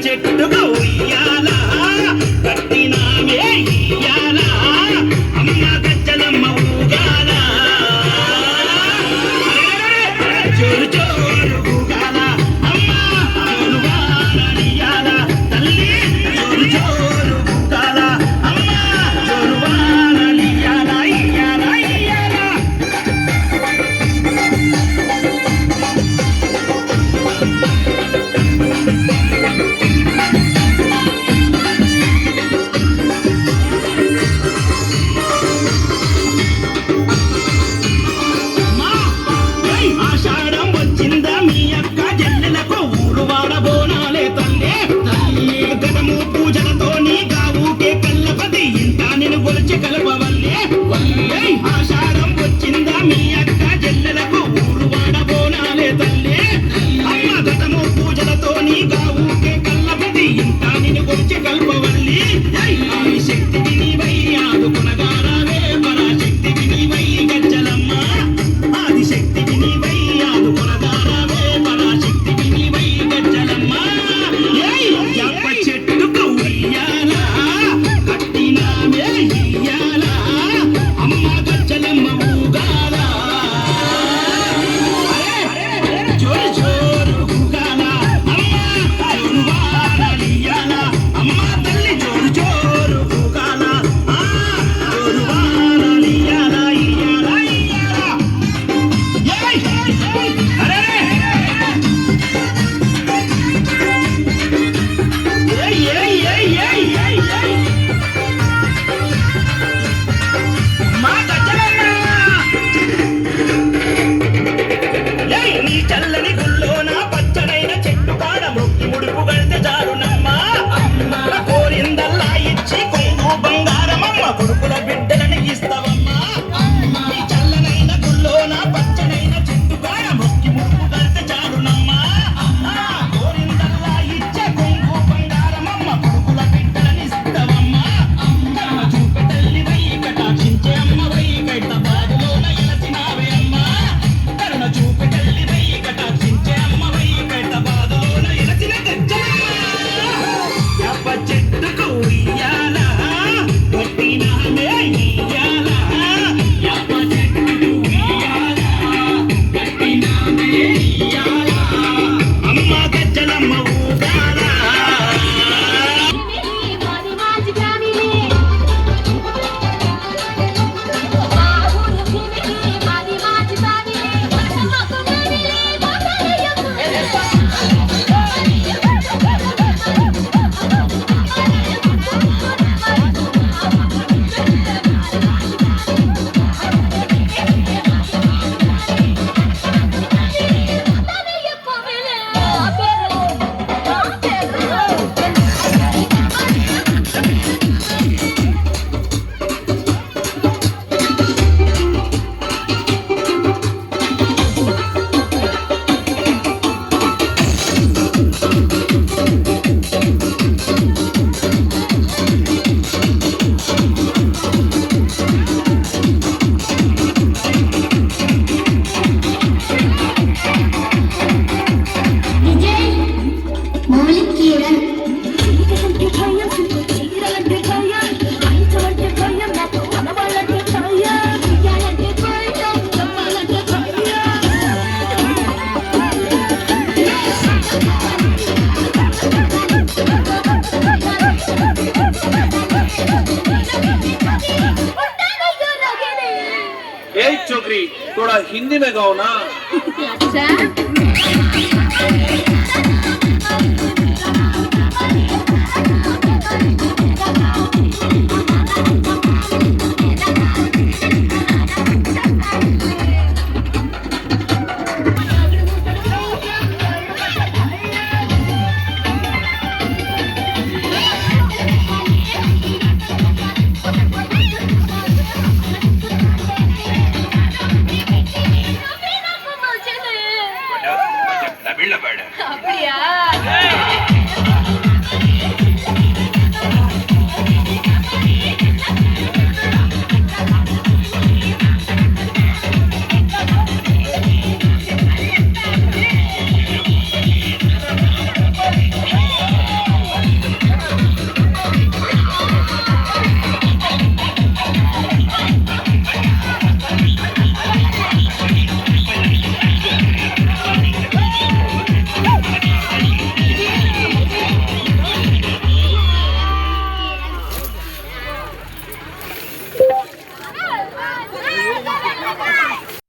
చెట్టుగా ఉయ్యాల కట్టినామే ఇయ్యాల అమ్మ గజ్జలమ్మ ఊగాల చోరు చోరు ఊగాల అమ్మ చోరువానలియాల తల్లి చోరు చోరు ఊగాల అమ్మ చోరువానలియాల ఇయ్యాల ఇయ్యాల ఆషాఢం వచ్చిందా మీ అక్క జల్లెలకు ఊరువాడ బోనాలే తల్లే తల్లి గతము పూజలతో నీ గావుకే కల్లపతి ఇంత నేను గొలిచి కలపవల్లే ఆషాఢం వచ్చిందా మీ అక్క జల్లెలకు ఊరువాడ బోనాలే తల్లే అమ్మ గతము పూజలతో నీ గావుకే కల్లపతి ఇంత నేను గొలిచి కలపవల్లి ఆది శక్తికి నీవై ఆదుకునగారావే పరాశక్తికి నీవై గజ్జలమ్మ ఆదిశక్తికి నీవై ఆదుకునగారావే పరాశక్తికి నీవై గజ్జలమ్మ యాప చెట్టుకు ఉయ్యాల కట్టినామే ఇయ్యాల అమ్మ గజ్జలమ్మ ఊగాల జోరు జోరు ఊగాల అమ్మ చోరువానలియాల అమ్మ తల్లి జోరు జోరు ఊగాల చోరువానలియాల ఇయ్యాల ఇయ్యాల నీ చల్లని గుల్లోన పచ్చడైన చెట్టు కాడ మొక్కి ముడుపు గడితే చాలునమ్మా కోరిందల్లా ఇచ్చి కొంగు బంగారమమ్మ కొడుకుల బిడ్డలని ఇస్తావమ్మా నీ చల్లనైన గుల్లోన పచ్చడైన చెట్టు కాడ మొక్కి ముడుపు గడితే చాలునమ్మా కోరిందల్లా ఇచ్చే కొంగు బంగారమమ్మ కొడుకుల బిడ్డలని ఇస్తావమ్మా కరుణ చూపె తల్లివై కటాక్షించే అమ్మవై కైత బాధలోన ఎలసినావే అమ్మా కరుణ చూపె తల్లివై కటాక్షించే అమ్మవై కైత బాధలోన ఎలసిన యాప చెట్టుకు ఉయ్యాల కట్టినామే ఇయ్యాల యాప చెట్టుకు ఉయ్యాల కట్టినామే ఇయ్యాల అమ్మ గజ్జలమ్మ ఊగాల छोकरी थोड़ा हिंदी में गाओ ना। அப்படியா?